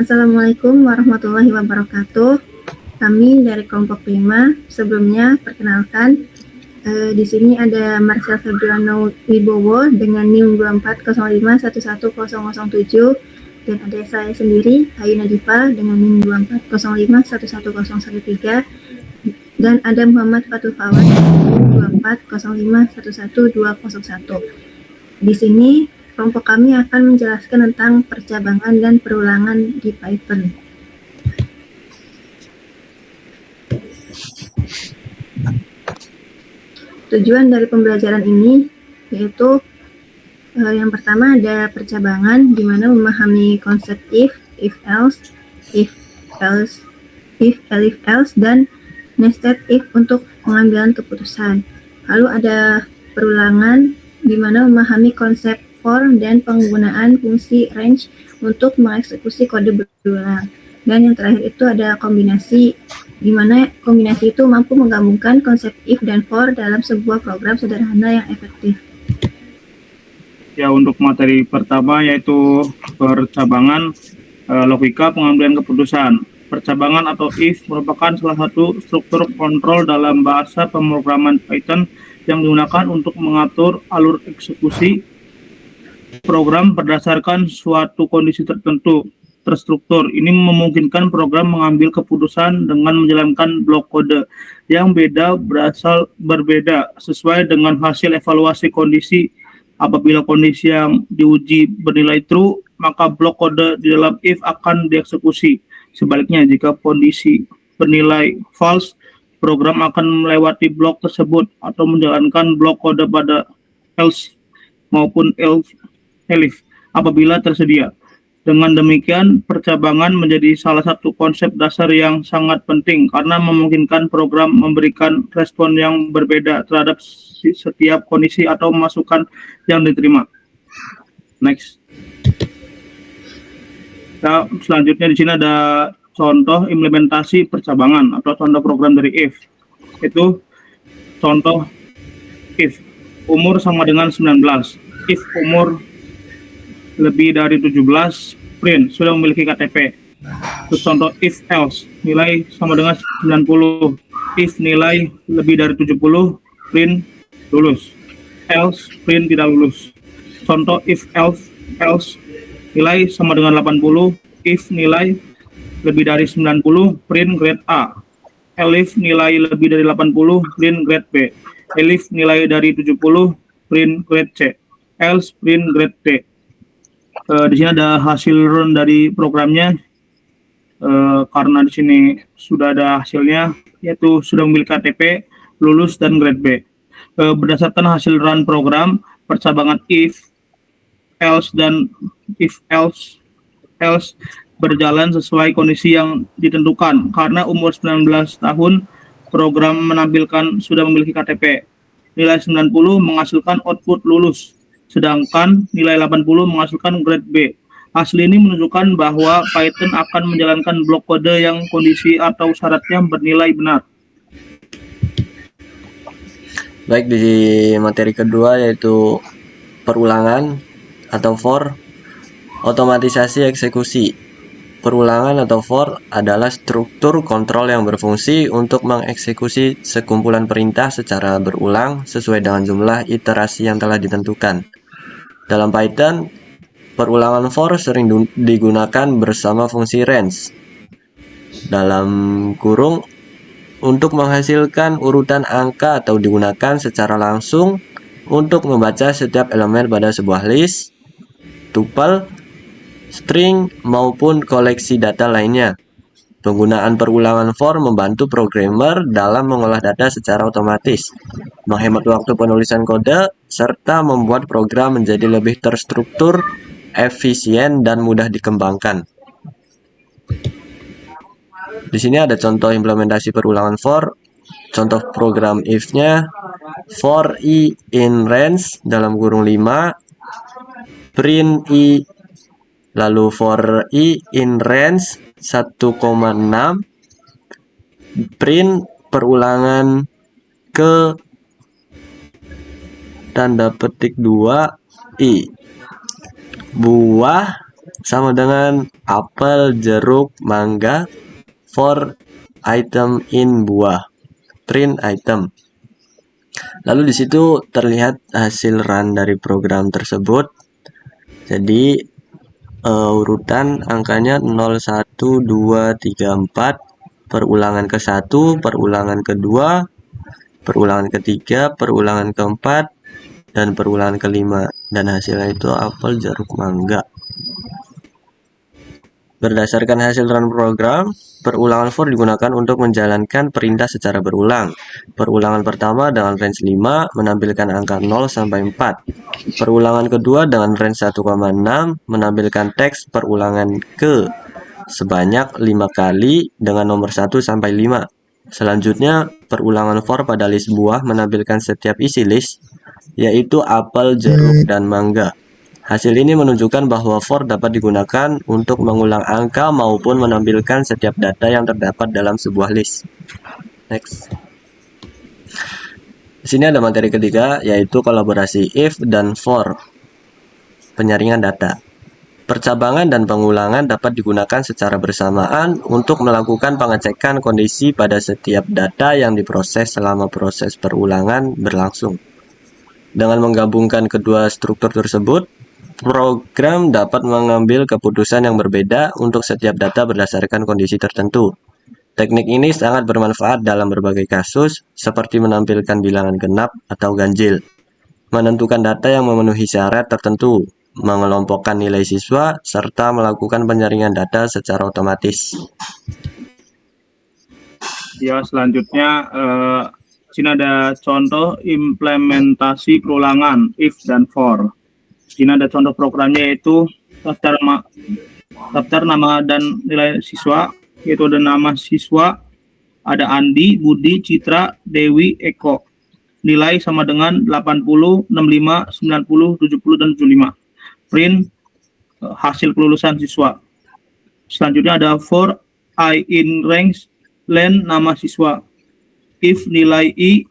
Assalamualaikum warahmatullahi wabarakatuh. Kami dari kelompok 5. Sebelumnya, perkenalkan, di sini ada Marcel Febriano Wibowo dengan NIM 2405111007 dan ada saya sendiri, Ayu Nadifa dengan NIM 24051113 dan ada Muhammad Fatul Fawaz dengan NIM 2405111201. Di sini kelompok kami akan menjelaskan tentang percabangan dan perulangan di Python. Tujuan dari pembelajaran ini yaitu yang pertama ada percabangan, di mana memahami konsep if else, dan nested if untuk pengambilan keputusan. Lalu ada perulangan, di mana memahami konsep for dan penggunaan fungsi range untuk mengeksekusi kode berulang. Dan yang terakhir itu ada kombinasi, di mana kombinasi itu mampu menggabungkan konsep if dan for dalam sebuah program sederhana yang efektif. Ya, untuk materi pertama yaitu percabangan, logika pengambilan keputusan. Percabangan atau if merupakan salah satu struktur kontrol dalam bahasa pemrograman Python yang digunakan untuk mengatur alur eksekusi program berdasarkan suatu kondisi tertentu terstruktur. Ini memungkinkan program mengambil keputusan dengan menjalankan blok kode yang berbeda sesuai dengan hasil evaluasi kondisi. Apabila kondisi yang diuji bernilai true, maka blok kode di dalam if akan dieksekusi. Sebaliknya, jika kondisi bernilai false, program akan melewati blok tersebut atau menjalankan blok kode pada else maupun elif apabila tersedia. Dengan demikian, percabangan menjadi salah satu konsep dasar yang sangat penting karena memungkinkan program memberikan respon yang berbeda terhadap setiap kondisi atau masukan yang diterima. Next. Nah, selanjutnya di sini ada contoh implementasi percabangan atau contoh program dari if. Itu contoh if umur sama dengan 19. If umur lebih dari 17, print sudah memiliki KTP. Terus contoh if else, nilai sama dengan 90. If nilai lebih dari 70, print lulus. Else, print tidak lulus. Contoh if else, nilai sama dengan 80. If nilai lebih dari 90, print grade A. Elif nilai lebih dari 80, print grade B. Elif nilai dari 70, print grade C. Else, print grade D. Di sini ada hasil run dari programnya. Karena di sini sudah ada hasilnya, yaitu sudah memiliki KTP, lulus, dan grade B. Berdasarkan hasil run program, percabangan if else berjalan sesuai kondisi yang ditentukan. Karena umur 19 tahun, program menampilkan sudah memiliki KTP. Nilai 90 menghasilkan output lulus, sedangkan nilai 80 menghasilkan grade B. Hasil ini menunjukkan bahwa Python akan menjalankan blok kode yang kondisi atau syaratnya bernilai benar. Baik, di materi kedua yaitu perulangan atau for, otomatisasi eksekusi. Perulangan atau for adalah struktur kontrol yang berfungsi untuk mengeksekusi sekumpulan perintah secara berulang sesuai dengan jumlah iterasi yang telah ditentukan. Dalam Python, perulangan for sering digunakan bersama fungsi range dalam kurung untuk menghasilkan urutan angka atau digunakan secara langsung untuk membaca setiap elemen pada sebuah list, tuple, string, maupun koleksi data lainnya. Penggunaan perulangan for membantu programmer dalam mengolah data secara otomatis, menghemat waktu penulisan kode, serta membuat program menjadi lebih terstruktur, efisien, dan mudah dikembangkan. Di sini ada contoh implementasi perulangan for. Contoh program if-nya, for i in range dalam kurung 5, print i, lalu for i in range 1,6, print perulangan ke tanda petik 2 i, buah sama dengan apel, jeruk, mangga for item in buah, print item. Lalu di situ terlihat hasil run dari program tersebut. Jadi urutan angkanya 0, 1, 2, 3, 4, perulangan ke-1, perulangan kedua, perulangan ketiga, perulangan keempat, dan perulangan kelima. Dan hasilnya itu apel, jeruk, mangga. Berdasarkan hasil run program, perulangan for digunakan untuk menjalankan perintah secara berulang. Perulangan pertama dengan range 5 menampilkan angka 0 sampai 4. Perulangan kedua dengan range 1,6 menampilkan teks perulangan ke sebanyak 5 kali dengan nomor 1 sampai 5. Selanjutnya, perulangan for pada list buah menampilkan setiap isi list, yaitu apel, jeruk, dan mangga. Hasil ini menunjukkan bahwa for dapat digunakan untuk mengulang angka maupun menampilkan setiap data yang terdapat dalam sebuah list. Next. Di sini ada materi ketiga, yaitu kolaborasi if dan for. Penyaringan data. Percabangan dan pengulangan dapat digunakan secara bersamaan untuk melakukan pengecekan kondisi pada setiap data yang diproses selama proses perulangan berlangsung. Dengan menggabungkan kedua struktur tersebut, program dapat mengambil keputusan yang berbeda untuk setiap data berdasarkan kondisi tertentu. Teknik ini sangat bermanfaat dalam berbagai kasus, seperti menampilkan bilangan genap atau ganjil, menentukan data yang memenuhi syarat tertentu, mengelompokkan nilai siswa, serta melakukan penyaringan data secara otomatis. Ya, selanjutnya sini ada contoh implementasi perulangan if dan for. Sini ada contoh programnya, yaitu daftar nama dan nilai siswa, yaitu ada nama siswa, ada Andi, Budi, Citra, Dewi, Eko. Nilai sama dengan 80, 65, 90, 70, dan 75. Print hasil kelulusan siswa. Selanjutnya ada for I in range len nama siswa. If nilai I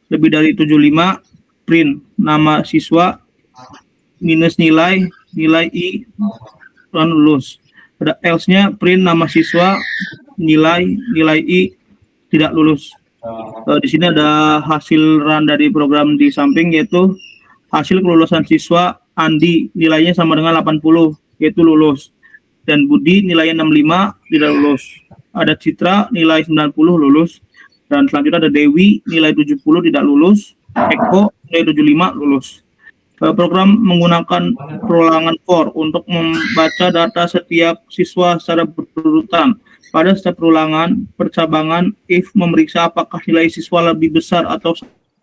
lebih dari 75, print nama siswa minus nilai I dan lulus. Ada else-nya, print nama siswa, nilai I tidak lulus. Di sini ada hasil run dari program di samping, yaitu hasil kelulusan siswa Andi nilainya sama dengan 80, yaitu lulus. Dan Budi nilainya 65, tidak lulus. Ada Citra nilai 90, lulus. Dan selanjutnya ada Dewi nilai 70, tidak lulus. Eko nilai 75, lulus. Program menggunakan perulangan for untuk membaca data setiap siswa secara berurutan. Pada setiap perulangan, percabangan if memeriksa apakah nilai siswa lebih besar atau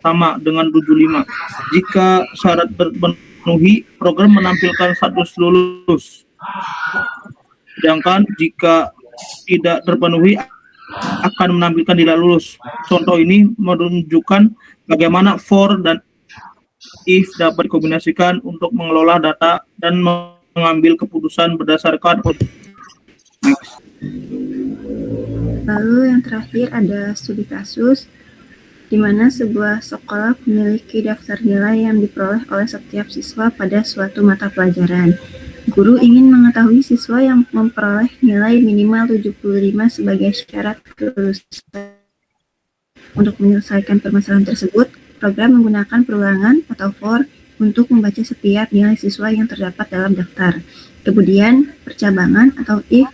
sama dengan 75. Jika syarat terpenuhi, program menampilkan status lulus. Sedangkan jika tidak terpenuhi, akan menampilkan tidak lulus. Contoh ini menunjukkan bagaimana for dan if dapat dikombinasikan untuk mengelola data dan mengambil keputusan berdasarkan next. Lalu yang terakhir ada studi kasus, di mana sebuah sekolah memiliki daftar nilai yang diperoleh oleh setiap siswa pada suatu mata pelajaran. Guru ingin mengetahui siswa yang memperoleh nilai minimal 75 sebagai syarat kelulusan. Untuk menyelesaikan permasalahan tersebut, program menggunakan perulangan atau for untuk membaca setiap nilai siswa yang terdapat dalam daftar. Kemudian, percabangan atau if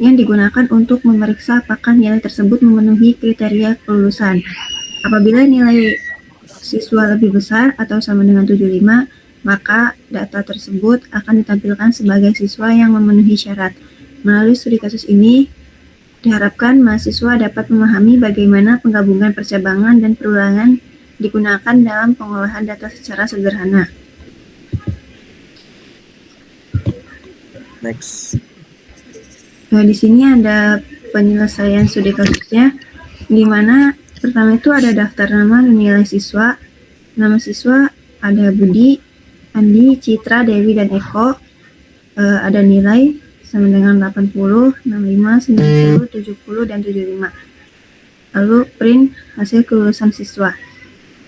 yang digunakan untuk memeriksa apakah nilai tersebut memenuhi kriteria kelulusan. Apabila nilai siswa lebih besar atau sama dengan 75, maka data tersebut akan ditampilkan sebagai siswa yang memenuhi syarat. Melalui studi kasus ini, diharapkan mahasiswa dapat memahami bagaimana penggabungan percabangan dan perulangan digunakan dalam pengolahan data secara sederhana. Next. Nah, di sini ada penyelesaian studi kasusnya, di mana pertama itu ada daftar nama dan nilai siswa. Nama siswa ada Budi, Andi, Citra, Dewi, dan Eko. Ada nilai sama dengan 80, 65, 90, 70, dan 75. Lalu print hasil kelulusan siswa.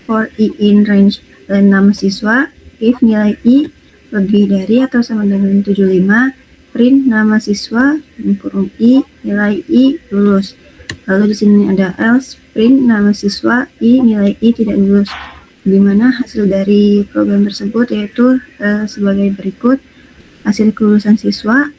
For I in range dan nama siswa, if nilai I lebih dari atau sama dengan 75, print nama siswa, kurung I, nilai I, lulus. Lalu di sini ada else, print nama siswa, I, nilai I tidak lulus. Di mana hasil dari program tersebut yaitu sebagai berikut. Hasil kelulusan siswa,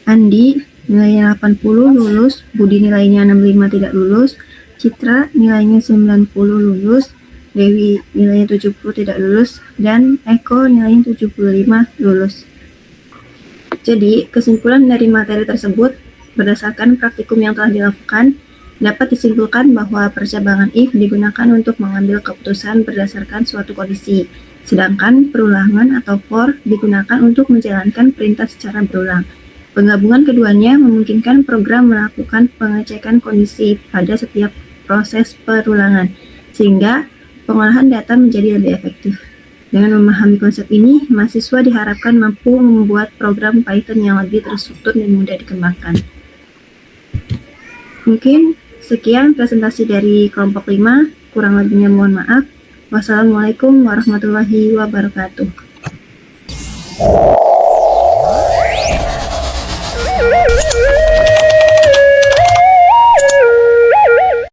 Andi nilainya 80 lulus, Budi nilainya 65 tidak lulus, Citra nilainya 90 lulus, Dewi nilainya 70 tidak lulus, dan Eko nilainya 75 lulus. Jadi, kesimpulan dari materi tersebut berdasarkan praktikum yang telah dilakukan, dapat disimpulkan bahwa percabangan if digunakan untuk mengambil keputusan berdasarkan suatu kondisi, sedangkan perulangan atau for digunakan untuk menjalankan perintah secara berulang. Penggabungan keduanya memungkinkan program melakukan pengecekan kondisi pada setiap proses perulangan, sehingga pengolahan data menjadi lebih efektif. Dengan memahami konsep ini, mahasiswa diharapkan mampu membuat program Python yang lebih terstruktur dan mudah dikembangkan. Mungkin sekian presentasi dari kelompok 5, kurang lebihnya mohon maaf. Wassalamualaikum warahmatullahi wabarakatuh.